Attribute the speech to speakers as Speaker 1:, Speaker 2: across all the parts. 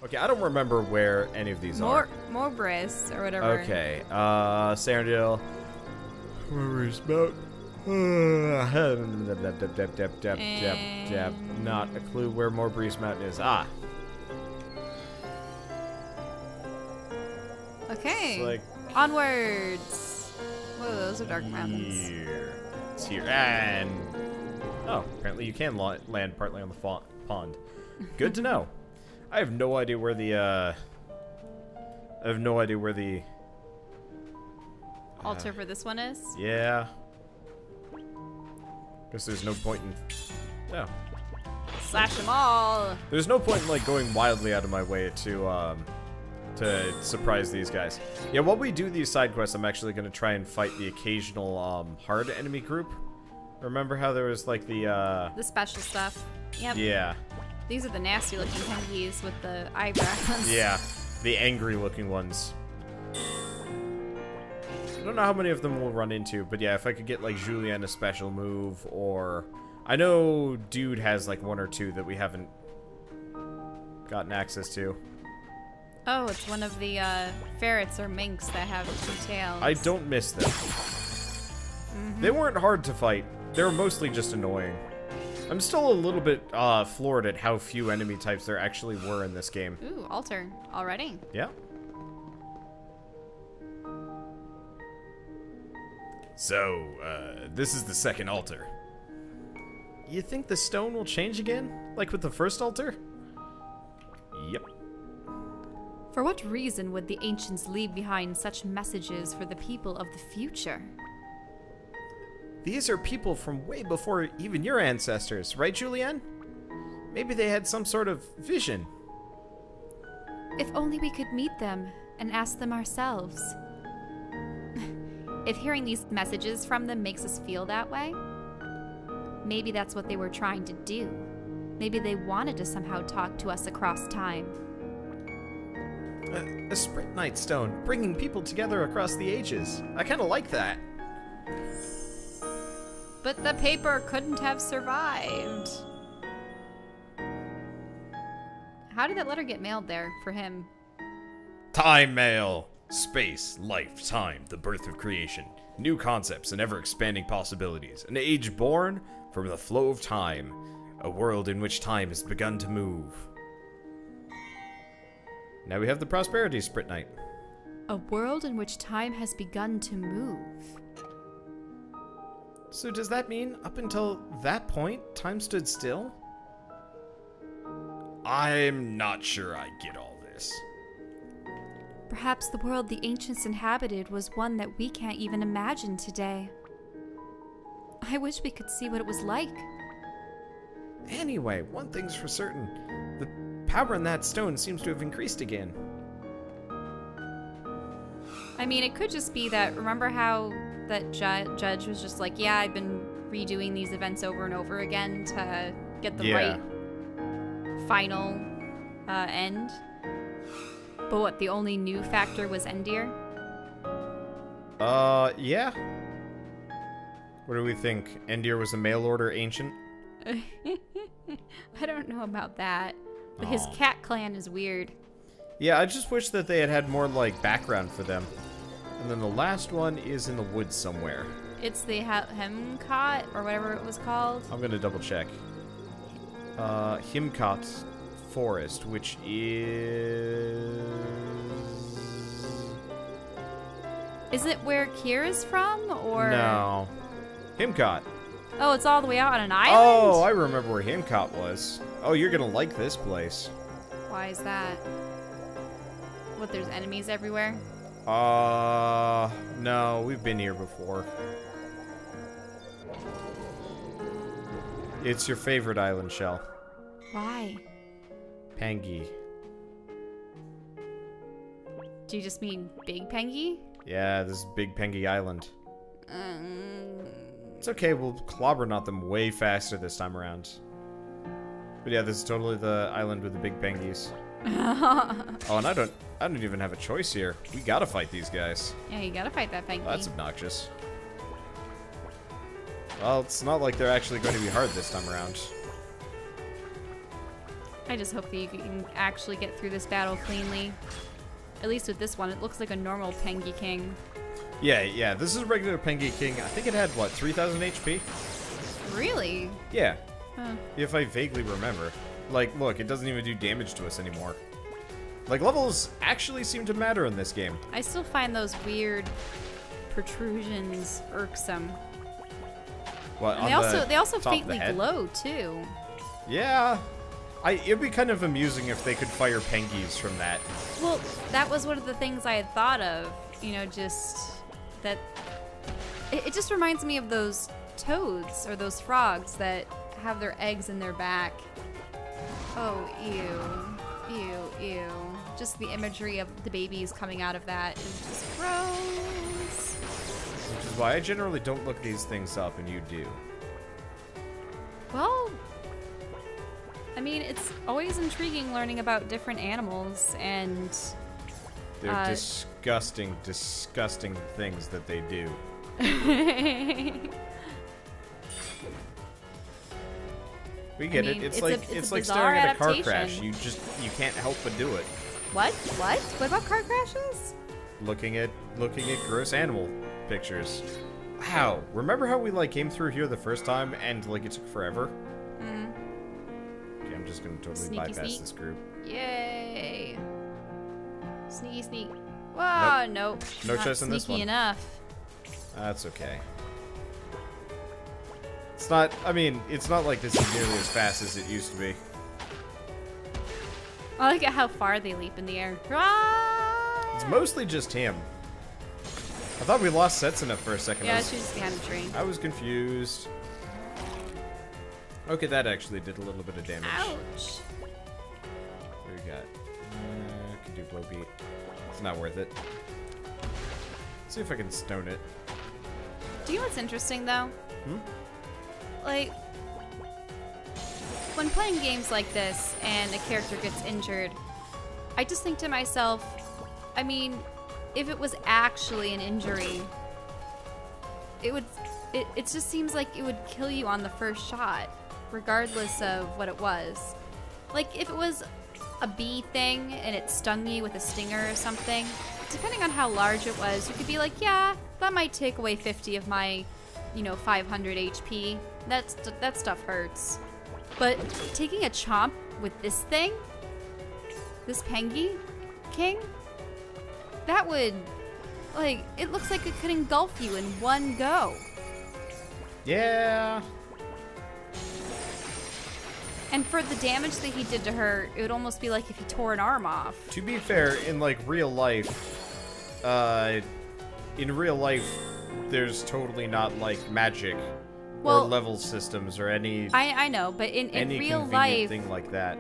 Speaker 1: Okay, I don't remember where any of these are.
Speaker 2: Mobris or whatever.
Speaker 1: Okay, Sarandale. Mobris Mountain. Not a clue where Mobris Mountain is. Ah.
Speaker 2: Okay.
Speaker 1: It's like
Speaker 2: onwards. Whoa, those are dark mountains.
Speaker 1: Here. It's here. And oh, apparently you can land partly on the pond. Good to know. I have no idea where the
Speaker 2: altar for this one is?
Speaker 1: Yeah. Guess there's no point in... Oh.
Speaker 2: Slash them all!
Speaker 1: There's no point in, like, going wildly out of my way to surprise these guys. Yeah, while we do these side quests, I'm actually going to try and fight the occasional, hard enemy group. Remember how there was, like, the
Speaker 2: special stuff. Yep.
Speaker 1: Yeah.
Speaker 2: These are the nasty-looking penguins with the eyebrows.
Speaker 1: Yeah. The angry-looking ones. I don't know how many of them we'll run into, but yeah, if I could get, like, Julien a special move, or... I know Dude has, like, one or two that we haven't gotten access to.
Speaker 2: Oh, it's one of the, ferrets or minks that have two tails.
Speaker 1: I don't miss them. Mm-hmm. They weren't hard to fight. They were mostly just annoying. I'm still a little bit, floored at how few enemy types there actually were in this game.
Speaker 2: Ooh, altar. Already?
Speaker 1: Yeah. So, this is the second altar. You think the stone will change again? Like with the first altar? Yep.
Speaker 2: For what reason would the ancients leave behind such messages for the people of the future?
Speaker 1: These are people from way before even your ancestors, right, Julien? Maybe they had some sort of vision.
Speaker 2: If only we could meet them and ask them ourselves. If hearing these messages from them makes us feel that way, maybe that's what they were trying to do. Maybe they wanted to somehow talk to us across time.
Speaker 1: A Sprint Night stone, bringing people together across the ages. I kind of like that.
Speaker 2: But the paper couldn't have survived. How did that letter get mailed there for him?
Speaker 1: Time mail. Space, life, time, the birth of creation. New concepts and ever-expanding possibilities. An age born from the flow of time. A world in which time has begun to move. Now we have the Prosperity Sprint Night.
Speaker 2: A world in which time has begun to move.
Speaker 1: So does that mean up until that point, time stood still? I'm not sure I get all this.
Speaker 2: Perhaps the world the ancients inhabited was one that we can't even imagine today. I wish we could see what it was like.
Speaker 1: Anyway, one thing's for certain. The power in that stone seems to have increased again.
Speaker 2: I mean, it could just be that, remember how that judge was just like, yeah, I've been redoing these events over and over again to get the right final end? But what, the only new factor was Endir?
Speaker 1: Yeah. What do we think? Endir was a mail order ancient?
Speaker 2: I don't know about that. But his cat clan is weird.
Speaker 1: Yeah, I just wish that they had had more, like, background for them. And then the last one is in the woods somewhere.
Speaker 2: It's the Hemcot, or whatever it was called.
Speaker 1: I'm gonna double check. Himcot Forest, which is...
Speaker 2: Is it where Kira's from, or...?
Speaker 1: No. Himcot.
Speaker 2: Oh, it's all the way out on an island?
Speaker 1: Oh, I remember where Himcot was. Oh, you're gonna like this place.
Speaker 2: Why is that? What, there's enemies everywhere?
Speaker 1: No, we've been here before. It's your favorite island, Shell.
Speaker 2: Why?
Speaker 1: Pangi.
Speaker 2: Do you just mean Big Pengy?
Speaker 1: Yeah, this is Big Pengi Island. It's okay, we'll clobber knot them way faster this time around. But yeah, this is totally the island with the big pengies. Oh, and I don't even have a choice here. We gotta fight these guys.
Speaker 2: Yeah, you gotta fight that penguin.
Speaker 1: Oh, that's obnoxious. Well, it's not like they're actually going to be hard this time around.
Speaker 2: I just hope that you can actually get through this battle cleanly. At least with this one, it looks like a normal Pengy King.
Speaker 1: Yeah, this is a regular Pengy King. I think it had, what, 3,000 HP?
Speaker 2: Really?
Speaker 1: Yeah.
Speaker 2: Huh.
Speaker 1: If I vaguely remember. Like, look, it doesn't even do damage to us anymore. Like, levels actually seem to matter in this game.
Speaker 2: I still find those weird protrusions irksome.
Speaker 1: What,
Speaker 2: And they also
Speaker 1: top of
Speaker 2: faintly
Speaker 1: the head?
Speaker 2: glow, too.
Speaker 1: Yeah. It'd be kind of amusing if they could fire Pengies from that.
Speaker 2: Well, that was one of the things I had thought of. You know, just that... It just reminds me of those toads, or those frogs that have their eggs in their back. Oh, ew. Ew, ew. Just the imagery of the babies coming out of that is just gross.
Speaker 1: Which is why I generally don't look these things up, and you do.
Speaker 2: Well, I mean, it's always intriguing learning about different animals, and...
Speaker 1: They're disgusting, disgusting things that they do. We get it. It's like staring at a car crash. You can't help but do it.
Speaker 2: What? What? What about car crashes?
Speaker 1: Looking at gross animal pictures. Wow. Remember how we like came through here the first time and like it took forever?
Speaker 2: Mm.
Speaker 1: Okay, I'm just gonna totally
Speaker 2: Sneaky
Speaker 1: bypass
Speaker 2: sneak.
Speaker 1: this group.
Speaker 2: Yay! Sneaky sneak. Whoa, nope.
Speaker 1: No
Speaker 2: Not
Speaker 1: chest in this
Speaker 2: sneaky
Speaker 1: one.
Speaker 2: enough.
Speaker 1: That's okay. It's not. I mean, it's not like this is nearly as fast as it used to be.
Speaker 2: I like how far they leap in the air. Ah!
Speaker 1: It's mostly just him. I thought we lost Setsuna for a second.
Speaker 2: Yeah, she was just behind the tree.
Speaker 1: I was confused. Okay, that actually did a little bit of damage.
Speaker 2: Ouch.
Speaker 1: What do we got? Could do blow beat. It's not worth it. Let's see if I can stone it.
Speaker 2: Do you know what's interesting though?
Speaker 1: Hmm?
Speaker 2: Like, when playing games like this and a character gets injured, I just think to myself, I mean, if it was actually an injury, it just seems like it would kill you on the first shot, regardless of what it was. Like, if it was a bee thing and it stung you with a stinger or something, depending on how large it was, you could be like, yeah, that might take away 50 of my, 500 HP. That stuff hurts. But taking a chomp with this thing, this Pengy King, that would, like, it looks like it could engulf you in one go.
Speaker 1: Yeah.
Speaker 2: And for the damage that he did to her, it would almost be like if he tore an arm off.
Speaker 1: To be fair, in like real life, there's totally not like magic or level systems or any.
Speaker 2: I know, but in real life,
Speaker 1: thing like that.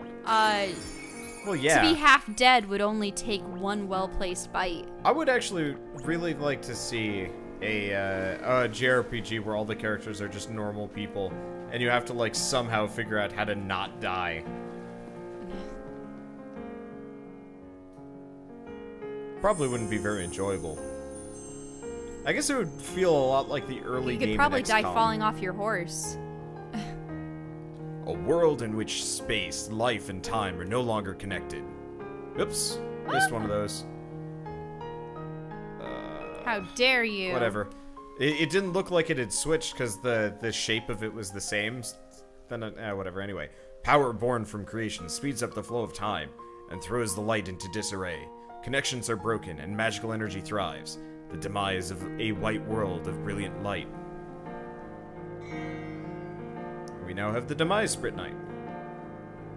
Speaker 2: Well,
Speaker 1: yeah.
Speaker 2: To be half dead would only take one well-placed bite.
Speaker 1: I would actually really like to see a JRPG where all the characters are just normal people, and you have to like somehow figure out how to not die. Probably wouldn't be very enjoyable. I guess it would feel a lot like the early game.
Speaker 2: You could probably
Speaker 1: in
Speaker 2: die
Speaker 1: XCOM.
Speaker 2: falling off your horse.
Speaker 1: A world in which space, life, and time are no longer connected. Oops, missed one of those.
Speaker 2: How dare you?
Speaker 1: Whatever. It didn't look like it had switched because the shape of it was the same. Then whatever. Anyway, power born from creation speeds up the flow of time and throws the light into disarray. Connections are broken and magical energy thrives. The demise of a white world of brilliant light. We now have the demise Sprit Knight.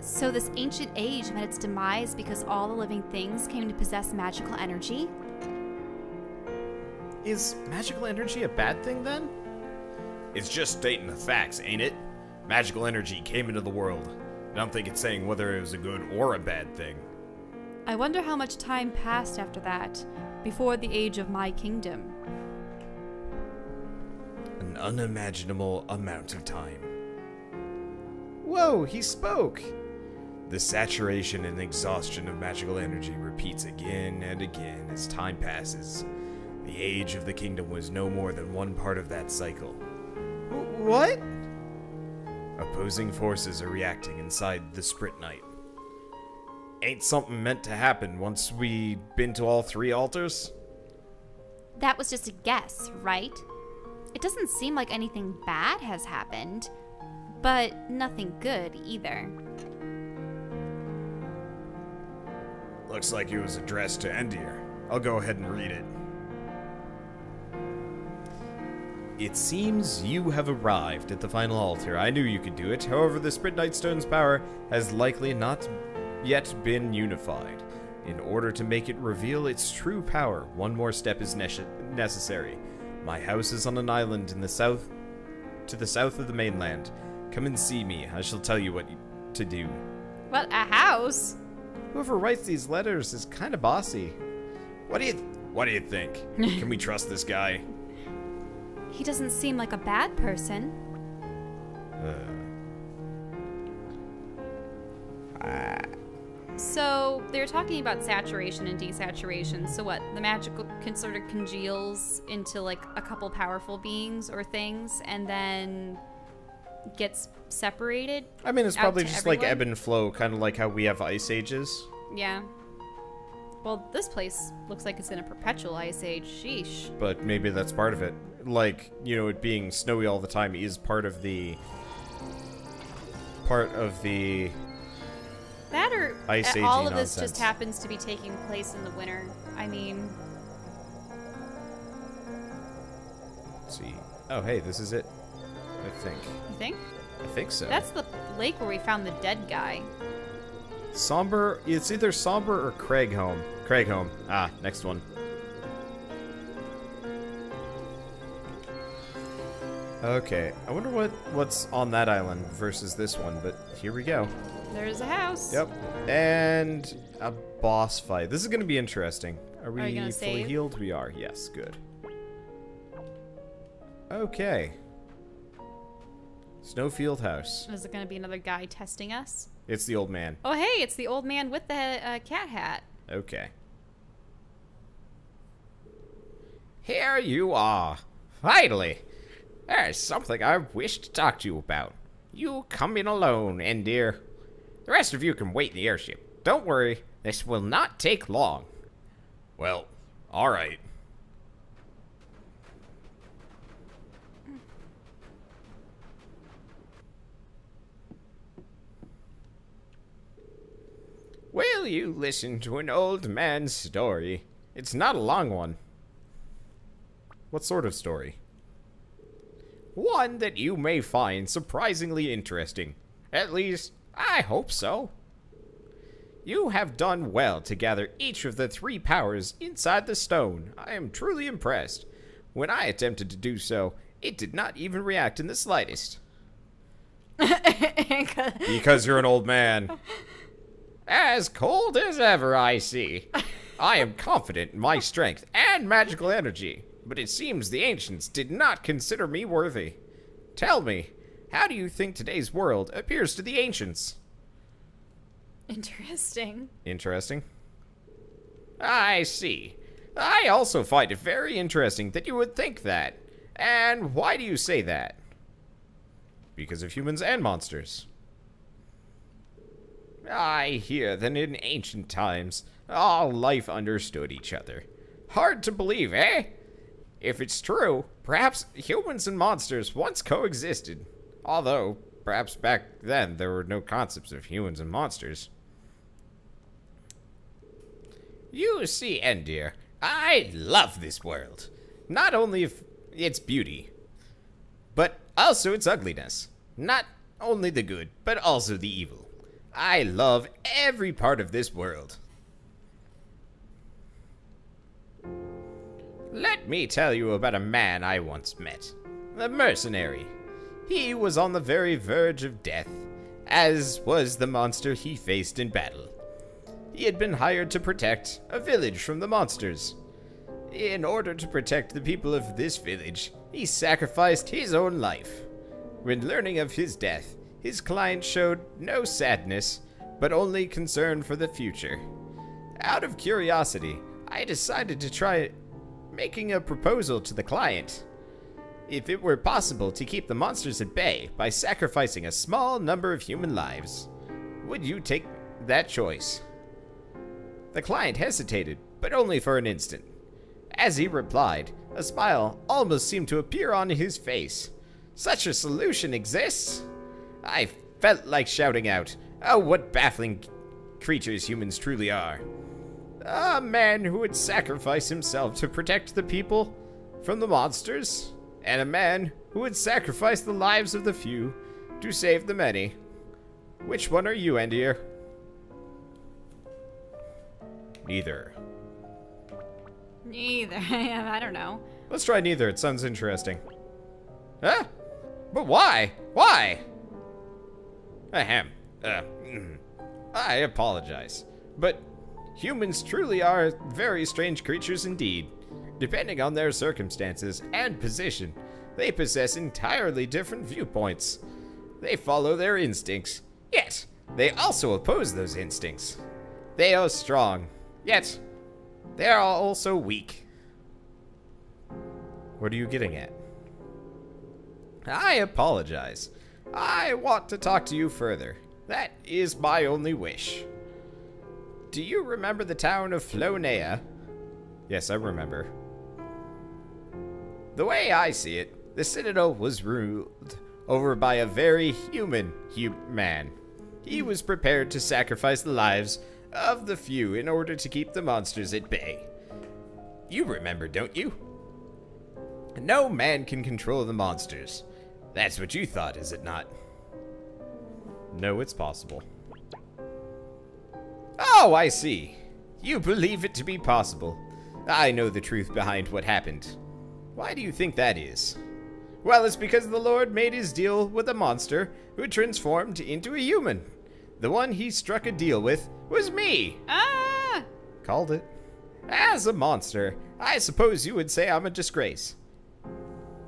Speaker 2: So this ancient age met its demise because all the living things came to possess magical energy?
Speaker 1: Is magical energy a bad thing then? It's just stating the facts, ain't it? Magical energy came into the world. I don't think it's saying whether it was a good or a bad thing.
Speaker 2: I wonder how much time passed after that, before the age of my kingdom.
Speaker 1: An unimaginable amount of time. Whoa, he spoke! The saturation and exhaustion of magical energy repeats again and again as time passes. The age of the kingdom was no more than one part of that cycle. What? Opposing forces are reacting inside the Sprit Knight. Ain't something meant to happen once we been to all 3 altars?
Speaker 2: That was just a guess, right? It doesn't seem like anything bad has happened, but nothing good either.
Speaker 1: Looks like it was addressed to Endir. I'll go ahead and read it. It seems you have arrived at the final altar. I knew you could do it. However, the Sprint Stone's power has likely not yet been unified. In order to make it reveal its true power, one more step is necessary. My house is on an island in the south, to the south of the mainland. Come and see me. I shall tell you what to do.
Speaker 2: What, a house?
Speaker 1: Whoever writes these letters is kind of bossy. What do you think? Can we trust this guy?
Speaker 2: He doesn't seem like a bad person. So, they're talking about saturation and desaturation. So what, the magical sort of congeals into like a couple powerful beings or things and then gets separated?
Speaker 1: I mean, it's probably just
Speaker 2: everyone?
Speaker 1: like ebb and flow, kind of like how we have ice ages.
Speaker 2: Yeah. Well, this place looks like it's in a perpetual ice age. Sheesh.
Speaker 1: But maybe that's part of it. Like, you know, it being snowy all the time is part of the
Speaker 2: That or
Speaker 1: ice agey
Speaker 2: all of
Speaker 1: nonsense.
Speaker 2: this just happens to be taking place in the winter. I mean...
Speaker 1: Let's see. Oh, hey, this is it. I think.
Speaker 2: You think?
Speaker 1: I think so.
Speaker 2: That's the lake where we found the dead guy.
Speaker 1: Somber. It's either Somber or Craigholm. Craigholm. Ah, next one. Okay, I wonder what's on that island versus this one, but here we go.
Speaker 2: There's a house.
Speaker 1: Yep. And a boss fight. This is going to be interesting. Are we
Speaker 2: you gonna
Speaker 1: fully
Speaker 2: save?
Speaker 1: healed? We are. Yes, good. Okay. Snowfield House.
Speaker 2: Is it going to be another guy testing us?
Speaker 1: It's the old man.
Speaker 2: Oh, hey, it's the old man with the cat hat.
Speaker 1: Okay. Here you are. Finally. There's something I wish to talk to you about. You come in alone, Endir. The rest of you can wait in the airship. Don't worry, this will not take long. Well, alright. Will you listen to an old man's story? It's not a long one. What sort of story? One that you may find surprisingly interesting. At least, I hope so. You have done well to gather each of the 3 powers inside the stone. I am truly impressed. When I attempted to do so, it did not even react in the slightest. Because you're an old man. As cold as ever, I see. I am confident in my strength and magical energy, but it seems the ancients did not consider me worthy. Tell me, how do you think today's world appears to the ancients?
Speaker 2: Interesting.
Speaker 1: Interesting. I see. I also find it very interesting that you would think that. And why do you say that? Because of humans and monsters. I hear that in ancient times, all life understood each other. Hard to believe, eh? If it's true, perhaps humans and monsters once coexisted. Although, perhaps back then there were no concepts of humans and monsters. You see, Endir, I love this world. Not only its beauty, but also its ugliness. Not only the good, but also the evil. I love every part of this world. Let me tell you about a man I once met. A mercenary. He was on the very verge of death, as was the monster he faced in battle. He had been hired to protect a village from the monsters. In order to protect the people of this village, he sacrificed his own life. When learning of his death, his client showed no sadness, but only concern for the future. Out of curiosity, I decided to try making a proposal to the client. If it were possible to keep the monsters at bay by sacrificing a small number of human lives, would you take that choice? The client hesitated, but only for an instant. As he replied, a smile almost seemed to appear on his face. Such a solution exists? I felt like shouting out, oh, what baffling creatures humans truly are. A man who would sacrifice himself to protect the people from the monsters, and a man who would sacrifice the lives of the few to save the many. Which one are you, Endir? Neither.
Speaker 2: Neither. I don't know.
Speaker 1: Let's try neither. It sounds interesting. Huh? But why? Why? Ahem. I apologize. But humans truly are very strange creatures indeed. Depending on their circumstances and position, they possess entirely different viewpoints. They follow their instincts, yet they also oppose those instincts. They are strong, yet they are also weak. What are you getting at? I apologize. I want to talk to you further. That is my only wish. Do you remember the town of Flonea? Yes, I remember. The way I see it, the Citadel was ruled over by a very human man. He was prepared to sacrifice the lives of the few in order to keep the monsters at bay. You remember, don't you? No man can control the monsters. That's what you thought, is it not? No, it's possible. Oh, I see. You believe it to be possible. I know the truth behind what happened. Why do you think that is? Well, it's because the Lord made his deal with a monster who transformed into a human. The one he struck a deal with was me.
Speaker 2: Ah!
Speaker 1: Called it. As a monster, I suppose you would say I'm a disgrace.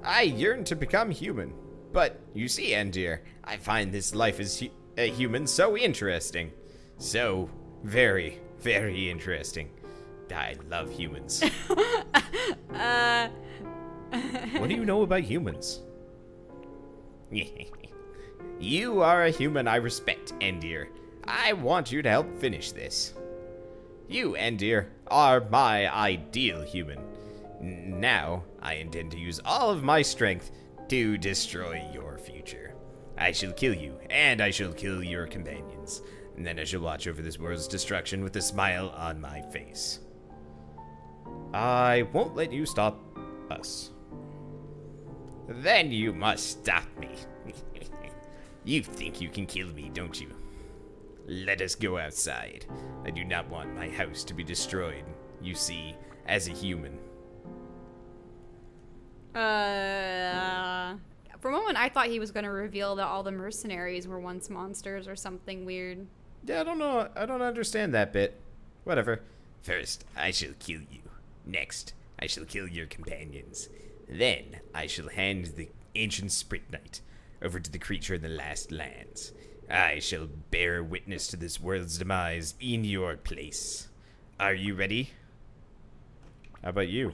Speaker 1: I yearn to become human. But, you see, Endir, I find this life as a human so interesting. So very, very interesting. I love humans. What do you know about humans? You are a human I respect, Endir. I want you to help finish this. You, Endir, are my ideal human. Now, I intend to use all of my strength to destroy your future. I shall kill you, and I shall kill your companions. And then I shall watch over this world's destruction with a smile on my face. I won't let you stop us. Then you must stop me. You think you can kill me, don't you? Let us go outside. I do not want my house to be destroyed, you see, as a human.
Speaker 2: For a moment, I thought he was going to reveal that all the mercenaries were once monsters or something weird.
Speaker 1: Yeah, I don't know. I don't understand that bit. Whatever. First, I shall kill you. Next, I shall kill your companions. Then, I shall hand the ancient Sprint Knight over to the creature in the last lands. I shall bear witness to this world's demise in your place. Are you ready? How about you?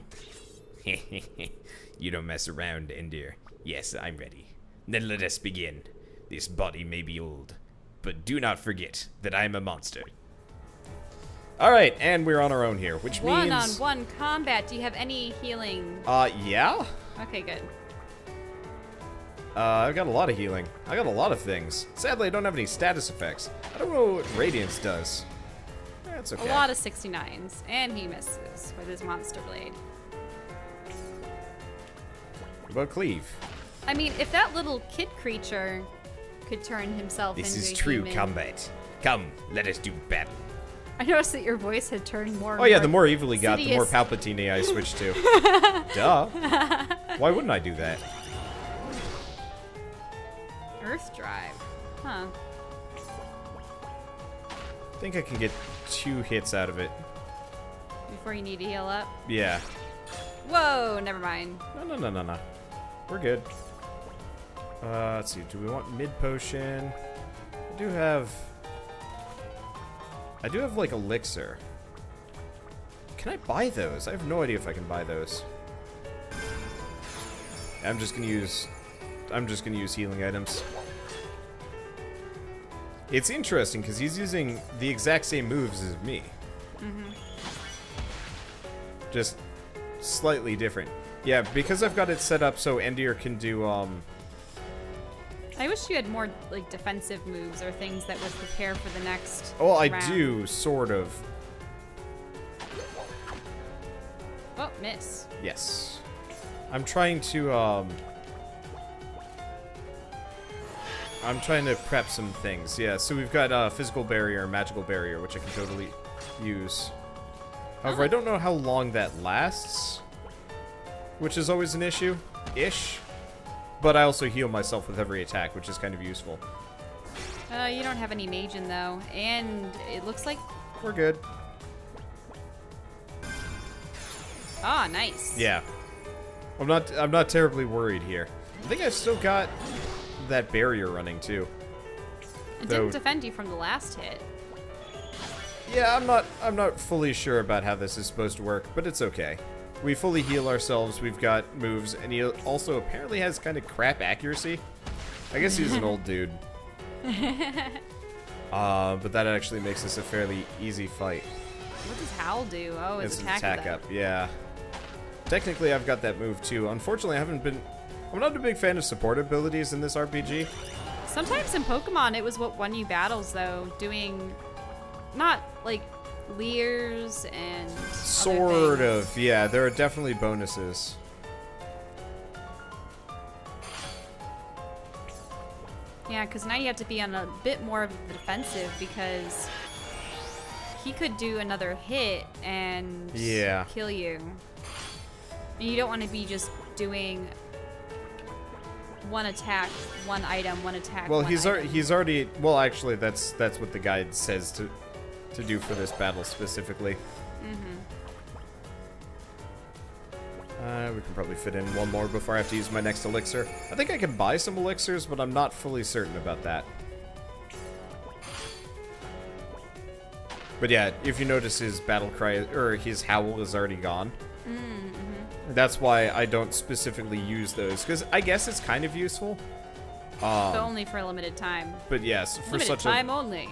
Speaker 1: You don't mess around, Endir. Yes, I'm ready. Then let us begin. This body may be old, but do not forget that I'm a monster. Alright, and we're on our own here, which means...
Speaker 2: One-on-one combat. Do you have any healing?
Speaker 1: Yeah?
Speaker 2: Okay, good.
Speaker 1: I've got a lot of healing. I got a lot of things. Sadly, I don't have any status effects. I don't know what Radiance does. That's okay.
Speaker 2: A lot of 69s, and he misses with his monster blade.
Speaker 1: What about Cleave?
Speaker 2: I mean, if that little kid creature could turn himself into a human...
Speaker 1: This is true combat. Come, let us do battle.
Speaker 2: I noticed that your voice had turned more and
Speaker 1: Oh yeah,
Speaker 2: more
Speaker 1: the more evil he got, the more
Speaker 2: insidious.
Speaker 1: Palpatine I switched to. Duh. Why wouldn't I do that?
Speaker 2: Earth Drive. Huh.
Speaker 1: I think I can get 2 hits out of it.
Speaker 2: Before you need to heal up.
Speaker 1: Yeah.
Speaker 2: Whoa, never mind.
Speaker 1: No. We're good. Let's see. Do we want mid potion? I do have like elixir. Can I buy those? I have no idea if I can buy those. I'm just gonna use healing items. It's interesting because he's using the exact same moves as me. Just slightly different. Yeah, because I've got it set up so Endir can do,
Speaker 2: I wish you had more, like, defensive moves or things that would prepare for the next
Speaker 1: Oh, I
Speaker 2: round.
Speaker 1: do, sort of.
Speaker 2: Oh, miss.
Speaker 1: Yes. I'm trying to, I'm trying to prep some things. Yeah, so we've got physical barrier and magical barrier, which I can totally use. However, I don't know how long that lasts, which is always an issue-ish. But I also heal myself with every attack, which is kind of useful.
Speaker 2: You don't have any Magen, though, and it looks like...
Speaker 1: We're good.
Speaker 2: Ah, nice.
Speaker 1: Yeah. I'm not terribly worried here. I think I've still got that barrier running, too.
Speaker 2: It didn't defend you from the last hit.
Speaker 1: Yeah, I'm not fully sure about how this is supposed to work, but it's okay. We fully heal ourselves, we've got moves, and he also apparently has kind of crap accuracy. I guess he's an old dude. But that actually makes this a fairly easy fight.
Speaker 2: What does Howl do? Oh, it's
Speaker 1: attack up, yeah. Technically, I've got that move, too. Unfortunately, I'm not a big fan of support abilities in this RPG.
Speaker 2: Sometimes in Pokemon, it was what won you battles, though, doing... Not, like, Leers and
Speaker 1: Sort of, yeah. There are definitely bonuses.
Speaker 2: Yeah, because now you have to be on a bit more of the defensive because he could do another hit and kill you. And you don't want to be just doing one attack, one item, one attack.
Speaker 1: Well,
Speaker 2: one
Speaker 1: he's
Speaker 2: item.
Speaker 1: already. Well, actually, that's what the guide says to do for this battle specifically. We can probably fit in one more before I have to use my next elixir. I think I can buy some elixirs, but I'm not fully certain about that. But yeah, if you notice his battle cry, or his howl is already gone. That's why I don't specifically use those, because I guess it's kind of useful.
Speaker 2: But only for a limited time.
Speaker 1: But yes, for
Speaker 2: limited time only.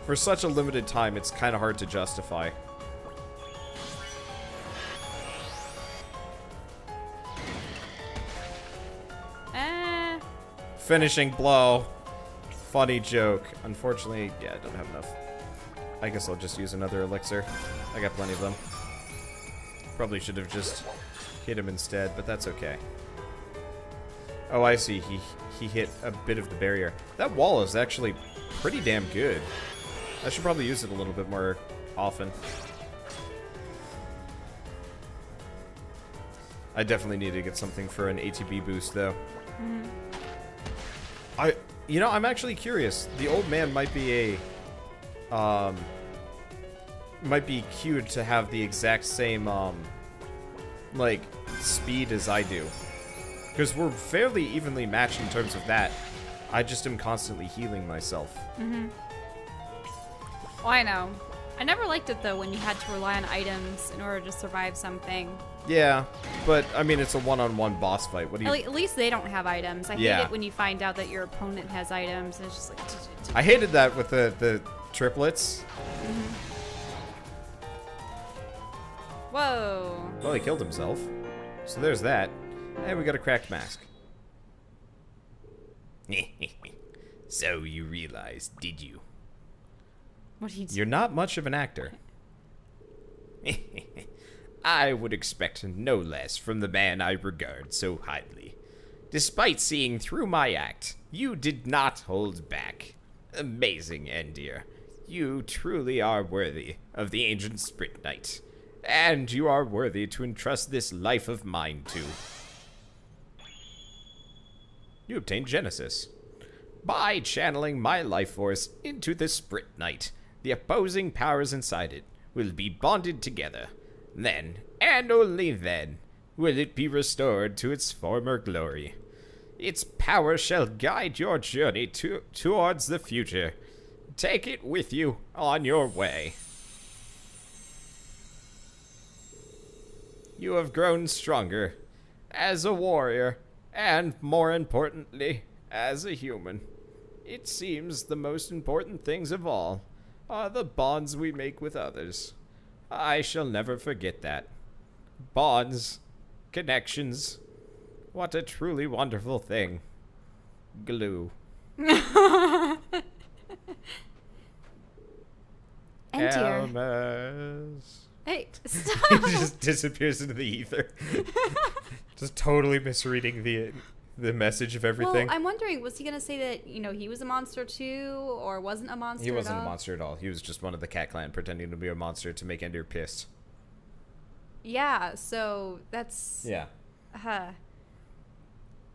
Speaker 1: For such a limited time, it's kind of hard to justify. Finishing blow. Funny joke. Unfortunately, yeah, I don't have enough. I guess I'll just use another elixir. I got plenty of them. Probably should have just hit him instead, but that's okay. Oh, I see. He hit a bit of the barrier. That wall is actually pretty damn good. I should probably use it a little bit more often. I definitely need to get something for an ATB boost, though. You know, I'm actually curious. The old man might be might be cued to have the exact same, like, speed as I do. Because we're fairly evenly matched in terms of that. I just am constantly healing myself.
Speaker 2: Oh, I know. I never liked it, though, when you had to rely on items in order to survive something.
Speaker 1: Yeah, but, I mean, it's a one-on-one boss fight. What do you...
Speaker 2: At least they don't have items. I hate it when you find out that your opponent has items, and it's just like...
Speaker 1: I hated that with the triplets.
Speaker 2: Whoa.
Speaker 1: Well, he killed himself. So there's that. And we got a cracked mask. So you realized, did you?
Speaker 2: What did he do?
Speaker 1: You're not much of an actor. I would expect no less from the man I regard so highly. Despite seeing through my act, you did not hold back. Amazing, Endir. You truly are worthy of the ancient Sprit Knight. And you are worthy to entrust this life of mine to. You obtained Genesis. By channeling my life force into the Sprit Knight, the opposing powers inside it will be bonded together. Then, and only then, will it be restored to its former glory. Its power shall guide your journey towards the future. Take it with you on your way. You have grown stronger as a warrior, and more importantly, as a human. It seems the most important things of all are the bonds we make with others. I shall never forget that. Bonds, connections, what a truly wonderful thing. Glue.
Speaker 2: Enter.
Speaker 1: Elmas.
Speaker 2: Hey,
Speaker 1: He
Speaker 2: stop.
Speaker 1: just disappears into the ether. Just totally misreading the message of everything.
Speaker 2: Well, I'm wondering, was he going to say that, you know, he was a monster too, or wasn't a monster
Speaker 1: He wasn't
Speaker 2: at
Speaker 1: a
Speaker 2: all?
Speaker 1: monster at all. He was just one of the Cat Clan pretending to be a monster to make Ender pissed.
Speaker 2: Yeah, so that's...
Speaker 1: Yeah.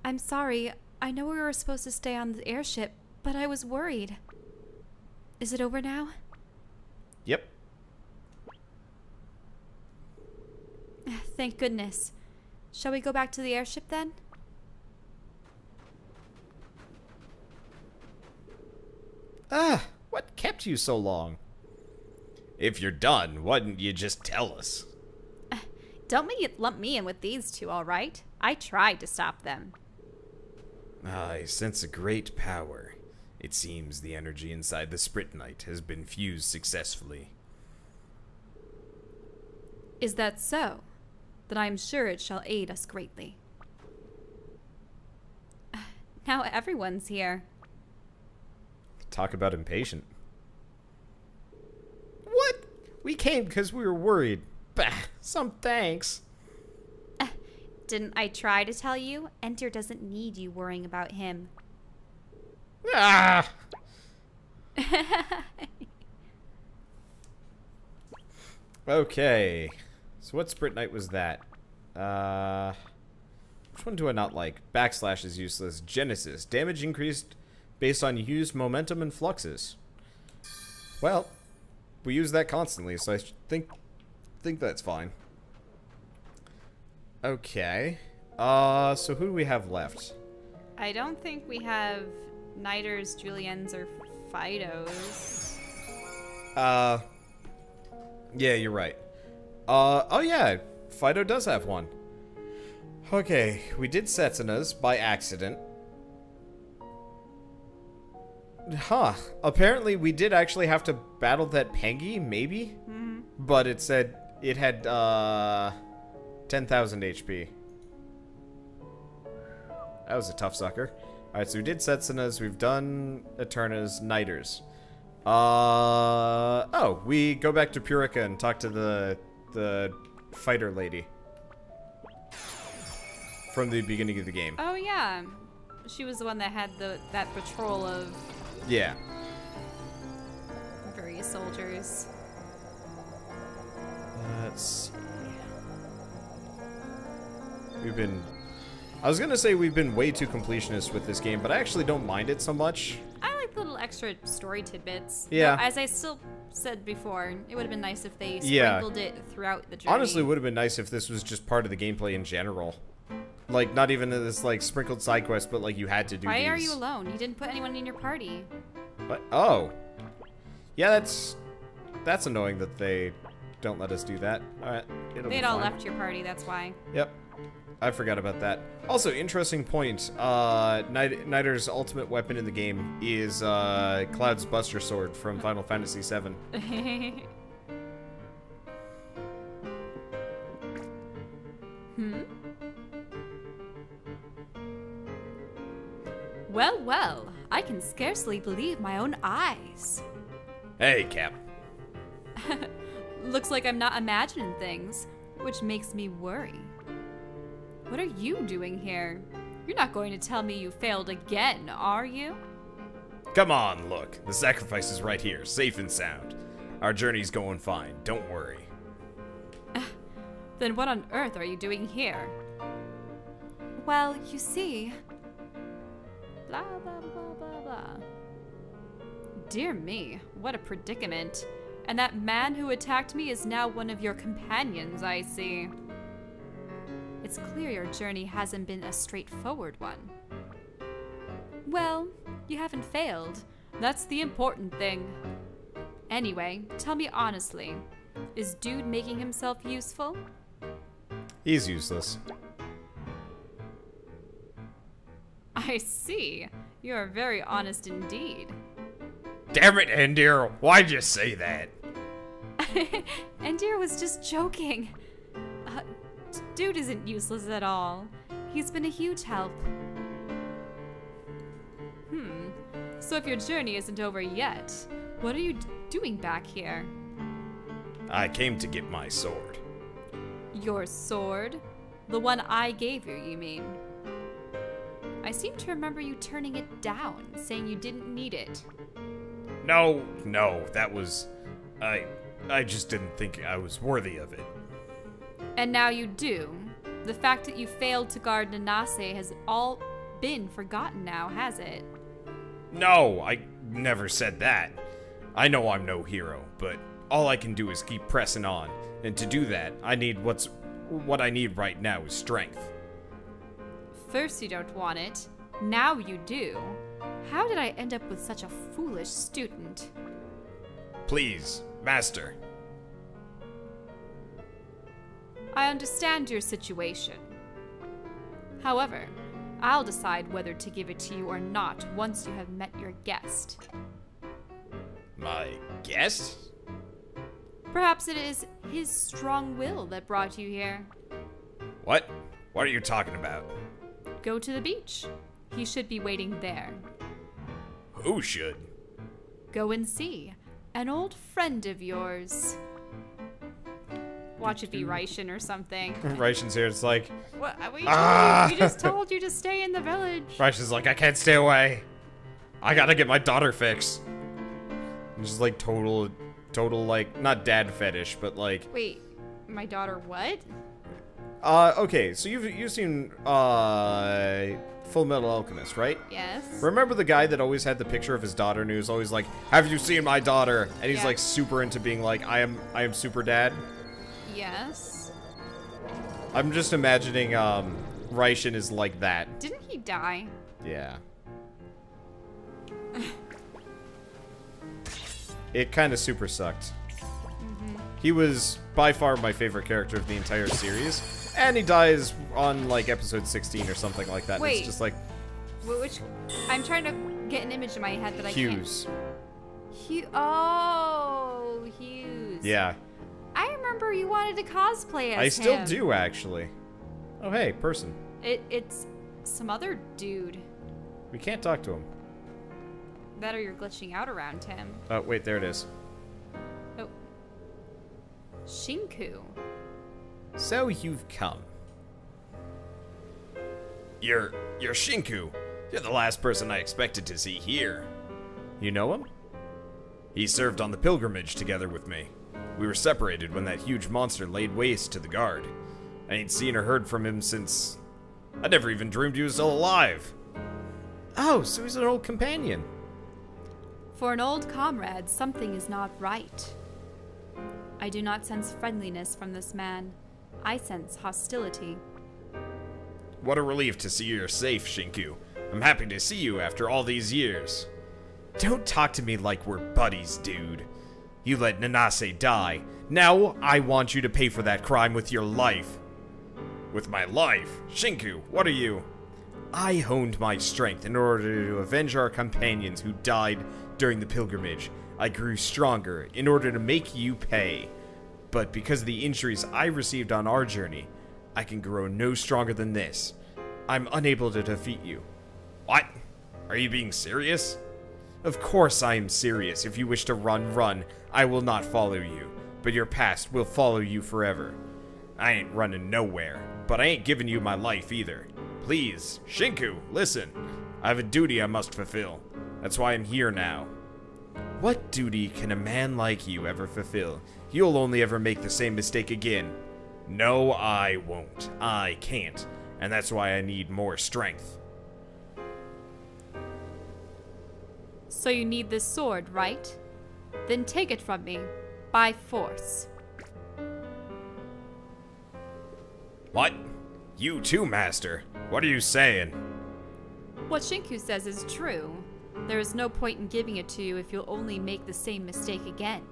Speaker 2: I'm sorry. I know we were supposed to stay on the airship, but I was worried. Is it over now?
Speaker 1: Yep.
Speaker 2: Thank goodness. Shall we go back to the airship then?
Speaker 1: What kept you so long? If you're done, why didn't you just tell us?
Speaker 2: Don't lump me in with these two, all right? I tried to stop them.
Speaker 1: I sense a great power. It seems the energy inside the Spritnite has been fused successfully.
Speaker 2: Is that so? Then I am sure it shall aid us greatly. Now everyone's here.
Speaker 1: Talk about impatient. What? We came because we were worried. Bah, some thanks.
Speaker 2: Didn't I try to tell you? Enter doesn't need you worrying about him.
Speaker 1: Ah! Okay. So what Spritnite was that? Which one do I not like? Backslash is useless. Genesis. Damage increased based on used momentum and fluxes. Well, we use that constantly, so I think that's fine. Okay. So who do we have left?
Speaker 2: I don't think we have Niders, Juliens, or Fidos.
Speaker 1: Yeah, you're right. Oh yeah, Fido does have one. Okay, we did Setsuna's by accident. Huh. Apparently we did actually have to battle that Pengi, maybe? Mm-hmm. But it said it had, 10,000 HP. That was a tough sucker. Alright, so we did Setsuna's, we've done Eterna's, Niders. Oh, we go back to Purica and talk to the fighter lady. From the beginning of the game.
Speaker 2: Oh, yeah. She was the one that had that patrol of...
Speaker 1: Yeah.
Speaker 2: various soldiers.
Speaker 1: Let's see. I was gonna say we've been way too completionist with this game, but I actually don't mind it so much.
Speaker 2: I like the little extra story tidbits.
Speaker 1: Yeah.
Speaker 2: Though, as I still said before, it would have been nice if they sprinkled it throughout the journey.
Speaker 1: Honestly, it would have been nice if this was just part of the gameplay in general. Like, not even this, like, sprinkled side quest, but, like, you had to do
Speaker 2: Why
Speaker 1: these.
Speaker 2: are you alone? You didn't put anyone in your party.
Speaker 1: What? Oh. Yeah, that's annoying that they don't let us do that. Alright, it'll be
Speaker 2: They'd all
Speaker 1: fine.
Speaker 2: left your party, that's why.
Speaker 1: Yep. I forgot about that. Also, interesting point. Nider's ultimate weapon in the game is Cloud's Buster Sword from Final Fantasy VII.
Speaker 2: Well, well, I can scarcely believe my own eyes.
Speaker 1: Hey, Cap.
Speaker 2: Looks like I'm not imagining things, which makes me worry. What are you doing here? You're not going to tell me you failed again, are you?
Speaker 1: Come on, look. The sacrifice is right here, safe and sound. Our journey's going fine, don't worry.
Speaker 2: Then what on earth are you doing here? Well, you see... Blah, blah, blah, blah, blah. Dear me, what a predicament. And that man who attacked me is now one of your companions, I see. It's clear your journey hasn't been a straightforward one. Well, you haven't failed. That's the important thing. Anyway, tell me honestly, is Dude making himself useful?
Speaker 1: He's useless.
Speaker 2: I see. You are very honest indeed.
Speaker 1: Damn it, Endir! Why'd you say that?
Speaker 2: Endir was just joking. Dude isn't useless at all. He's been a huge help. So if your journey isn't over yet, what are you doing back here?
Speaker 1: I came to get my sword.
Speaker 2: Your sword? The one I gave you mean? I seem to remember you turning it down, saying you didn't need it.
Speaker 1: No, that was... I just didn't think I was worthy of it.
Speaker 2: And now you do. The fact that you failed to guard Nanase has all been forgotten now, has it?
Speaker 1: No, I never said that. I know I'm no hero, but all I can do is keep pressing on. And to do that, I need what I need right now is strength.
Speaker 2: First you don't want it, now you do. How did I end up with such a foolish student?
Speaker 1: Please, Master.
Speaker 2: I understand your situation. However, I'll decide whether to give it to you or not once you have met your guest.
Speaker 1: My guest?
Speaker 2: Perhaps it is his strong will that brought you here.
Speaker 1: What? What are you talking about?
Speaker 2: Go to the beach. He should be waiting there.
Speaker 1: Who should?
Speaker 2: Go and see. An old friend of yours. Watch it be Raishin or something.
Speaker 1: Raishin's here, it's like...
Speaker 2: What? We just told you to stay in the village.
Speaker 1: Raishin's like, I can't stay away. I gotta get my daughter fixed. Just like total, like, not dad fetish, but like...
Speaker 2: Wait, my daughter what?
Speaker 1: Okay, so you've seen, Full Metal Alchemist, right?
Speaker 2: Yes.
Speaker 1: Remember the guy that always had the picture of his daughter and he was always like, have you seen my daughter? And he's like super into being like, I am super dad.
Speaker 2: Yes.
Speaker 1: I'm just imagining, Raishin is like that.
Speaker 2: Didn't he die?
Speaker 1: Yeah. It kind of super sucked. He was by far my favorite character of the entire series. And he dies on, like, episode 16 or something like that.
Speaker 2: Wait.
Speaker 1: It's just like...
Speaker 2: Which... I'm trying to get an image in my head that I can't...
Speaker 1: Hughes.
Speaker 2: Oh, Hughes.
Speaker 1: Yeah.
Speaker 2: I remember you wanted to cosplay as him.
Speaker 1: I still do, actually. Oh, hey, person.
Speaker 2: It's some other dude.
Speaker 1: We can't talk to him.
Speaker 2: That or you're glitching out around him.
Speaker 1: Oh, wait, there it is.
Speaker 2: Oh. Shinku.
Speaker 1: So you've come. You're Shinku. You're the last person I expected to see here. You know him? He served on the pilgrimage together with me. We were separated when that huge monster laid waste to the guard. I ain't seen or heard from him since... I never even dreamed he was still alive. Oh, so he's an old companion.
Speaker 2: For an old comrade, something is not right. I do not sense friendliness from this man. I sense hostility.
Speaker 1: What a relief to see you're safe, Shinku. I'm happy to see you after all these years. Don't talk to me like we're buddies, dude. You let Nanase die. Now I want you to pay for that crime with your life. With my life? Shinku, what are you? I honed my strength in order to avenge our companions who died during the pilgrimage. I grew stronger in order to make you pay. But because of the injuries I received on our journey, I can grow no stronger than this. I'm unable to defeat you. What? Are you being serious? Of course I am serious. If you wish to run. I will not follow you. But your past will follow you forever. I ain't running nowhere, but I ain't giving you my life either. Please, Shinku, listen. I have a duty I must fulfill. That's why I'm here now. What duty can a man like you ever fulfill? You'll only ever make the same mistake again. No, I won't. I can't. And that's why I need more strength.
Speaker 2: So you need this sword, right? Then take it from me, by force.
Speaker 1: What? You too, Master? What are you saying?
Speaker 2: What Shinku says is true. There is no point in giving it to you if you'll only make the same mistake again.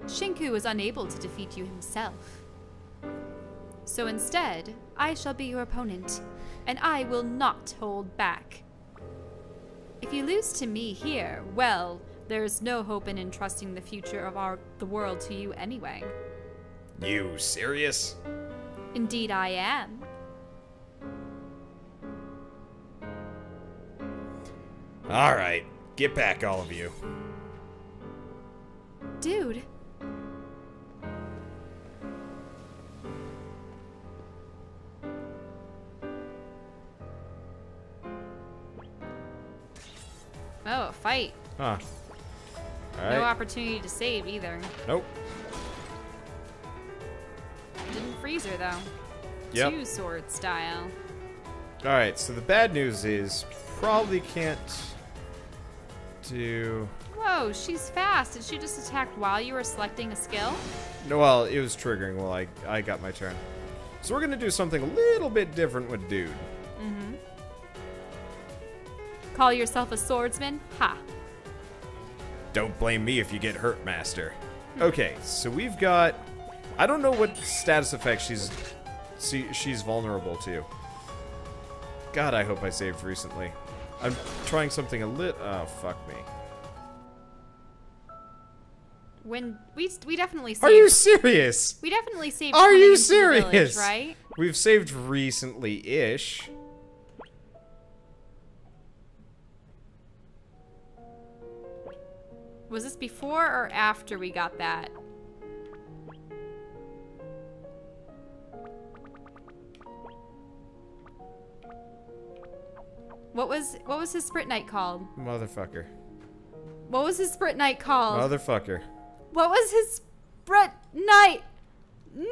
Speaker 2: Shinku is unable to defeat you himself. So instead, I shall be your opponent, and I will not hold back. If you lose to me here, well, There's no hope in entrusting the future of the world to you anyway.
Speaker 1: You serious?
Speaker 2: Indeed I am.
Speaker 1: Alright, get back, all of you.
Speaker 2: Dude. Oh, a fight.
Speaker 1: Huh. Alright.
Speaker 2: No opportunity to save either.
Speaker 1: Nope.
Speaker 2: Didn't freeze her though.
Speaker 1: Yep.
Speaker 2: Two sword style.
Speaker 1: Alright, so the bad news is probably can't do...
Speaker 2: Whoa, she's fast. Did she just attack while you were selecting a skill?
Speaker 1: No, well, it was triggering while I got my turn. So we're gonna do something a little bit different with Dude.
Speaker 2: Mm-hmm. Call yourself a swordsman? Ha.
Speaker 1: Don't blame me if you get hurt, Master. Okay, so we've got... I don't know what status effect she's vulnerable to. God, I hope I saved recently. I'm trying something a lit... Oh, fuck me.
Speaker 2: When we definitely saved...
Speaker 1: Are you serious?
Speaker 2: We definitely saved...
Speaker 1: Are
Speaker 2: coming
Speaker 1: you
Speaker 2: into the
Speaker 1: serious?
Speaker 2: village, right?
Speaker 1: We've saved recently-ish.
Speaker 2: Was this before or after we got that? What was his sprint knight called?
Speaker 1: Motherfucker.
Speaker 2: What was his sprint knight called?
Speaker 1: Motherfucker.
Speaker 2: What was his sprint knight? No!